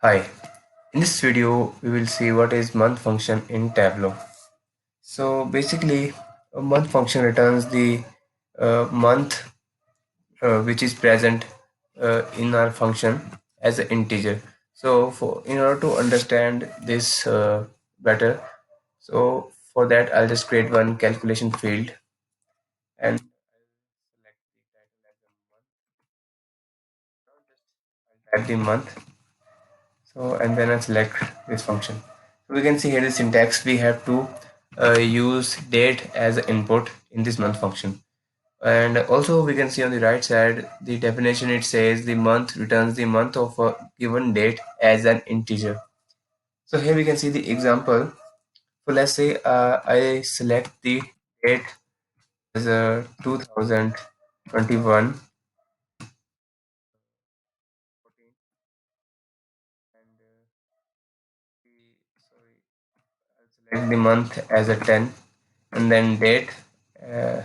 Hi, in this video we will see what is month function in Tableau. So basically a month function returns the month which is present in our function as an integer. So in order to understand this better, so for that I'll just create one calculation field and select the title as a month. Now just I'll type the month. So and then I select this function. So we can see here the syntax. We have to use date as an input in this month function. And also we can see on the right side the definition. It says the month returns the month of a given date as an integer. So here we can see the example. So let's say I select the date as 2021 and sorry, I'll select the month as a 10 and then date uh,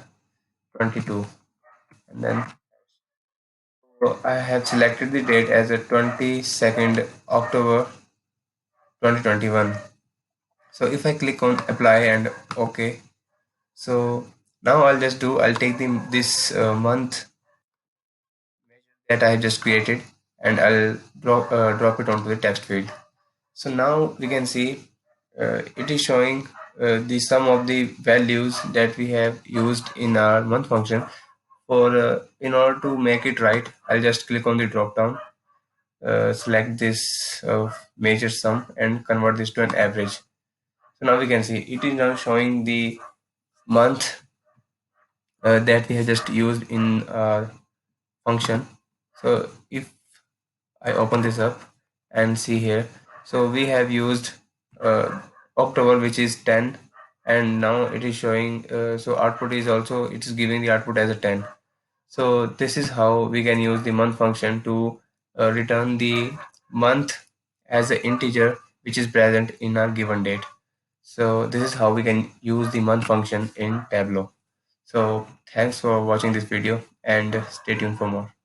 22 and then so I have selected the date as a 22nd October 2021. So if I click on apply and OK, so now I'll take this month that I just created and I'll drop it onto the text field. So now we can see it is showing the sum of the values that we have used in our month function. For in order to make it right, I'll just click on the drop down, select this major sum and convert this to an average. So now we can see it is now showing the month that we have just used in our function. So if I open this up and see here, so we have used uh, October, which is 10, and now it is showing so output is also, it is giving the output as a 10. So this is how we can use the month function to return the month as an integer which is present in our given date. So this is how we can use the month function in Tableau. So thanks for watching this video and stay tuned for more.